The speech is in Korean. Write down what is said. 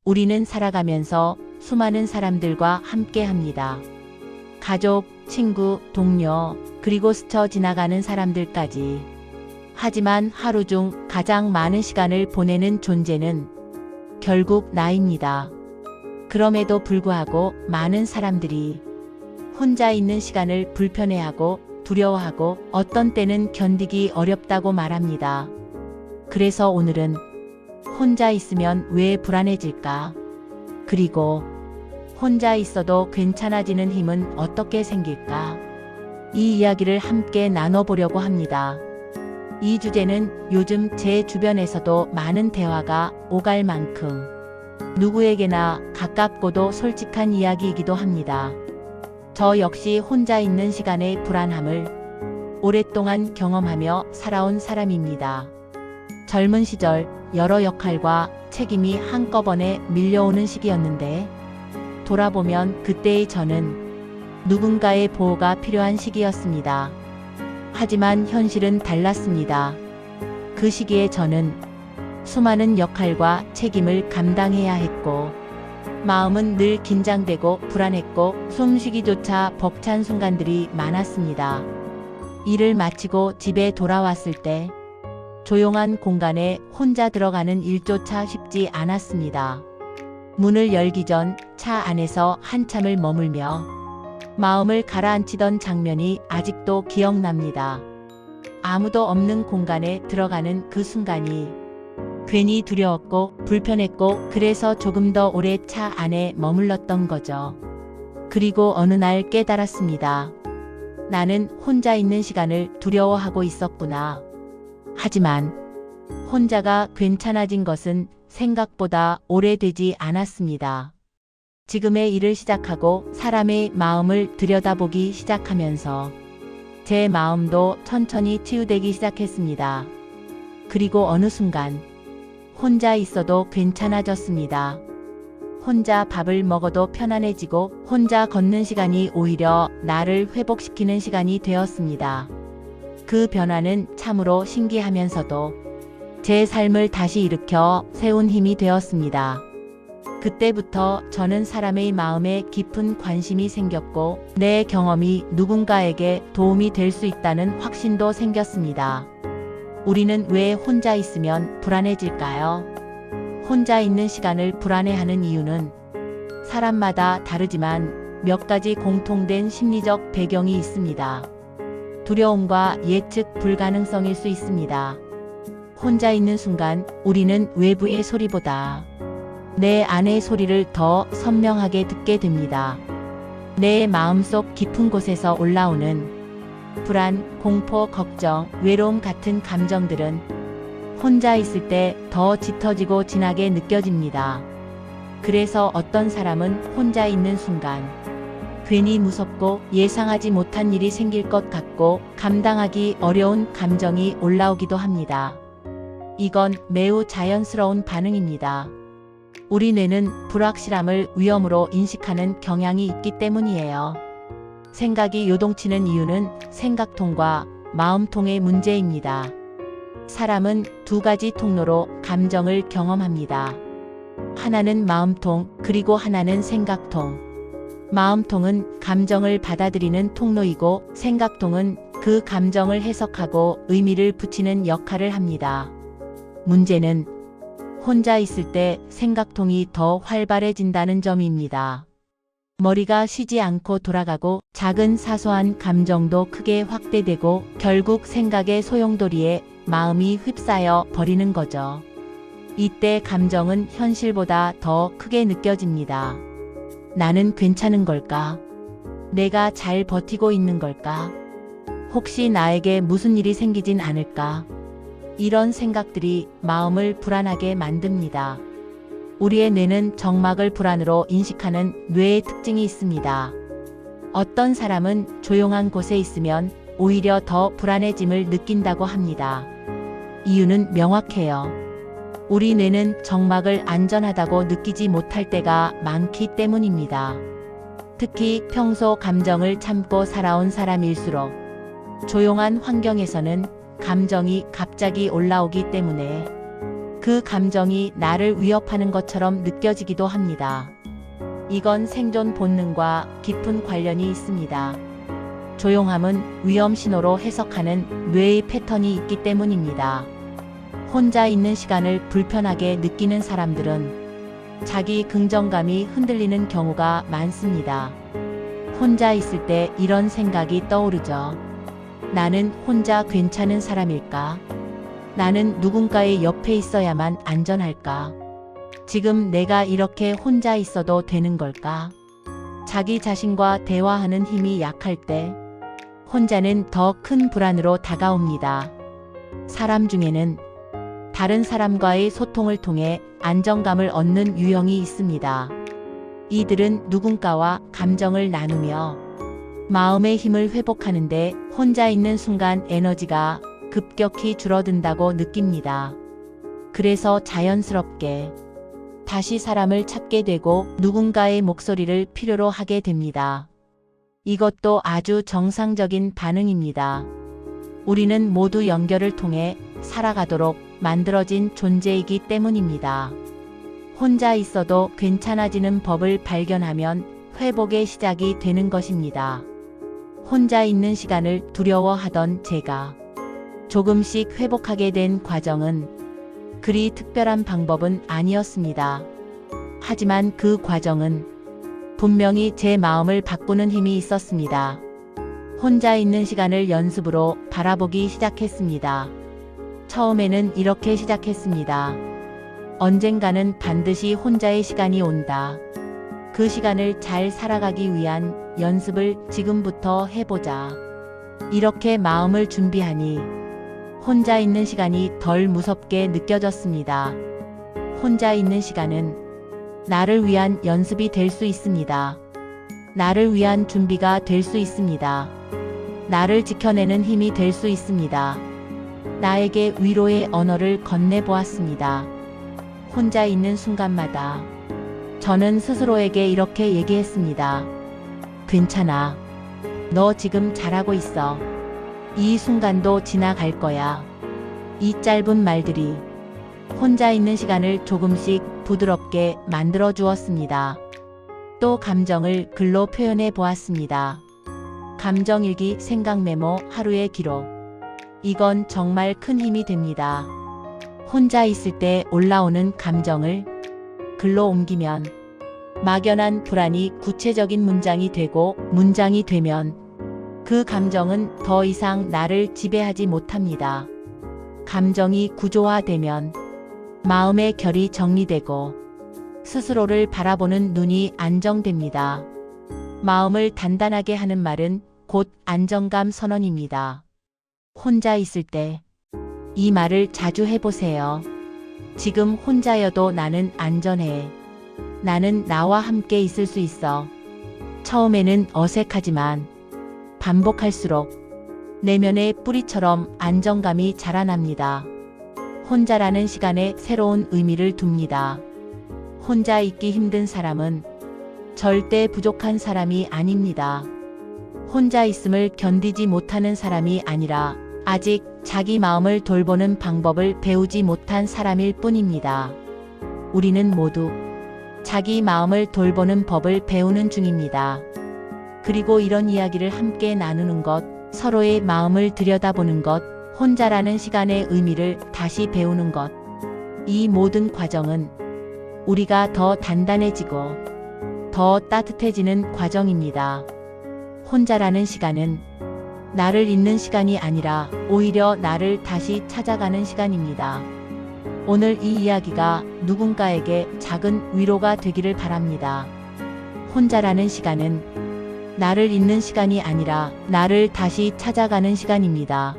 우리는 살아가면서 수많은 사람들과 함께 합니다. 가족, 친구, 동료, 그리고 스쳐 지나가는 사람들까지. 하지만 하루 중 가장 많은 시간을 보내는 존재는 결국 나입니다. 그럼에도 불구하고 많은 사람들이 혼자 있는 시간을 불편해하고 두려워하고 어떤 때는 견디기 어렵다고 말합니다. 그래서 오늘은 혼자 있으면 왜 불안해질까? 그리고 혼자 있어도 괜찮아지는 힘은 어떻게 생길까? 이 이야기를 함께 나눠보려고 합니다. 이 주제는 요즘 제 주변에서도 많은 대화가 오갈 만큼 누구에게나 가깝고도 솔직한 이야기이기도 합니다. 저 역시 혼자 있는 시간의 불안함을 오랫동안 경험하며 살아온 사람입니다. 젊은 시절 여러 역할과 책임이 한꺼번에 밀려오는 시기였는데 돌아보면 그때의 저는 누군가의 보호가 필요한 시기였습니다. 하지만 현실은 달랐습니다. 그 시기에 저는 수많은 역할과 책임을 감당해야 했고 마음은 늘 긴장되고 불안했고 숨쉬기조차 벅찬 순간들이 많았습니다. 일을 마치고 집에 돌아왔을 때 조용한 공간에 혼자 들어가는 일조차 쉽지 않았습니다. 문을 열기 전 차 안에서 한참을 머물며 마음을 가라앉히던 장면이 아직도 기억납니다. 아무도 없는 공간에 들어가는 그 순간이 괜히 두려웠고 불편했고 그래서 조금 더 오래 차 안에 머물렀던 거죠. 그리고 어느 날 깨달았습니다. 나는 혼자 있는 시간을 두려워하고 있었구나. 하지만 혼자가 괜찮아진 것은 생각보다 오래되지 않았습니다. 지금의 일을 시작하고 사람의 마음을 들여다보기 시작하면서 제 마음도 천천히 치유되기 시작했습니다. 그리고 어느 순간 혼자 있어도 괜찮아졌습니다. 혼자 밥을 먹어도 편안해지고 혼자 걷는 시간이 오히려 나를 회복시키는 시간이 되었습니다. 그 변화는 참으로 신기하면서도 제 삶을 다시 일으켜 세운 힘이 되었습니다. 그때부터 저는 사람의 마음에 깊은 관심이 생겼고 내 경험이 누군가에게 도움이 될 수 있다는 확신도 생겼습니다. 우리는 왜 혼자 있으면 불안해질까요? 혼자 있는 시간을 불안해하는 이유는 사람마다 다르지만 몇 가지 공통된 심리적 배경이 있습니다. 두려움과 예측 불가능성일 수 있습니다. 혼자 있는 순간 우리는 외부의 소리보다 내 안의 소리를 더 선명하게 듣게 됩니다. 내 마음속 깊은 곳에서 올라오는 불안, 공포, 걱정, 외로움 같은 감정들은 혼자 있을 때 더 짙어지고 진하게 느껴집니다. 그래서 어떤 사람은 혼자 있는 순간 괜히 무섭고 예상하지 못한 일이 생길 것 같고 감당하기 어려운 감정이 올라오기도 합니다. 이건 매우 자연스러운 반응입니다. 우리 뇌는 불확실함을 위험으로 인식하는 경향이 있기 때문이에요. 생각이 요동치는 이유는 생각통과 마음통의 문제입니다. 사람은 두 가지 통로로 감정을 경험합니다. 하나는 마음통, 그리고 하나는 생각통. 마음통은 감정을 받아들이는 통로이고 생각통은 그 감정을 해석하고 의미를 붙이는 역할을 합니다. 문제는 혼자 있을 때 생각통이 더 활발해진다는 점입니다. 머리가 쉬지 않고 돌아가고 작은 사소한 감정도 크게 확대되고 결국 생각의 소용돌이에 마음이 휩싸여 버리는 거죠. 이때 감정은 현실보다 더 크게 느껴집니다. 나는 괜찮은 걸까? 내가 잘 버티고 있는 걸까? 혹시 나에게 무슨 일이 생기진 않을까? 이런 생각들이 마음을 불안하게 만듭니다. 우리의 뇌는 정막을 불안으로 인식하는 뇌의 특징이 있습니다. 어떤 사람은 조용한 곳에 있으면 오히려 더 불안해짐을 느낀다고 합니다. 이유는 명확해요. 우리 뇌는 정막을 안전하다고 느끼지 못할 때가 많기 때문입니다. 특히 평소 감정을 참고 살아온 사람일수록 조용한 환경에서는 감정이 갑자기 올라오기 때문에 그 감정이 나를 위협하는 것처럼 느껴지기도 합니다. 이건 생존 본능과 깊은 관련이 있습니다. 조용함은 위험 신호로 해석하는 뇌의 패턴이 있기 때문입니다. 혼자 있는 시간을 불편하게 느끼는 사람들은 자기 긍정감이 흔들리는 경우가 많습니다. 혼자 있을 때 이런 생각이 떠오르죠. 나는 혼자 괜찮은 사람일까? 나는 누군가의 옆에 있어야만 안전할까? 지금 내가 이렇게 혼자 있어도 되는 걸까? 자기 자신과 대화하는 힘이 약할 때 혼자는 더 큰 불안으로 다가옵니다. 사람 중에는 다른 사람과의 소통을 통해 안정감을 얻는 유형이 있습니다. 이들은 누군가와 감정을 나누며 마음의 힘을 회복하는데 혼자 있는 순간 에너지가 급격히 줄어든다고 느낍니다. 그래서 자연스럽게 다시 사람을 찾게 되고 누군가의 목소리를 필요로 하게 됩니다. 이것도 아주 정상적인 반응입니다. 우리는 모두 연결을 통해 살아가도록 만들어진 존재이기 때문입니다. 혼자 있어도 괜찮아지는 법을 발견하면 회복의 시작이 되는 것입니다. 혼자 있는 시간을 두려워하던 제가 조금씩 회복하게 된 과정은 그리 특별한 방법은 아니었습니다. 하지만 그 과정은 분명히 제 마음을 바꾸는 힘이 있었습니다. 혼자 있는 시간을 연습으로 바라보기 시작했습니다. 처음에는 이렇게 시작했습니다. 언젠가는 반드시 혼자의 시간이 온다. 그 시간을 잘 살아가기 위한 연습을 지금부터 해보자. 이렇게 마음을 준비하니 혼자 있는 시간이 덜 무섭게 느껴졌습니다. 혼자 있는 시간은 나를 위한 연습이 될 수 있습니다. 나를 위한 준비가 될 수 있습니다. 나를 지켜내는 힘이 될 수 있습니다. 나에게 위로의 언어를 건네보았습니다. 혼자 있는 순간마다 저는 스스로에게 이렇게 얘기했습니다. 괜찮아. 너 지금 잘하고 있어. 이 순간도 지나갈 거야. 이 짧은 말들이 혼자 있는 시간을 조금씩 부드럽게 만들어 주었습니다. 또 감정을 글로 표현해 보았습니다. 감정일기, 생각 메모, 하루의 기록. 이건 정말 큰 힘이 됩니다. 혼자 있을 때 올라오는 감정을 글로 옮기면 막연한 불안이 구체적인 문장이 되고 문장이 되면 그 감정은 더 이상 나를 지배하지 못합니다. 감정이 구조화되면 마음의 결이 정리되고 스스로를 바라보는 눈이 안정됩니다. 마음을 단단하게 하는 말은 곧 안정감 선언입니다. 혼자 있을 때 이 말을 자주 해보세요. 지금 혼자여도 나는 안전해. 나는 나와 함께 있을 수 있어. 처음에는 어색하지만 반복할수록 내면의 뿌리처럼 안정감이 자라납니다. 혼자라는 시간에 새로운 의미를 둡니다. 혼자 있기 힘든 사람은 절대 부족한 사람이 아닙니다. 혼자 있음을 견디지 못하는 사람이 아니라 아직 자기 마음을 돌보는 방법을 배우지 못한 사람일 뿐입니다. 우리는 모두 자기 마음을 돌보는 법을 배우는 중입니다. 그리고 이런 이야기를 함께 나누는 것, 서로의 마음을 들여다보는 것, 혼자라는 시간의 의미를 다시 배우는 것. 이 모든 과정은 우리가 더 단단해지고 더 따뜻해지는 과정입니다. 혼자라는 시간은 나를 잊는 시간이 아니라 오히려 나를 다시 찾아가는 시간입니다. 오늘 이 이야기가 누군가에게 작은 위로가 되기를 바랍니다. 혼자라는 시간은 나를 잊는 시간이 아니라 나를 다시 찾아가는 시간입니다.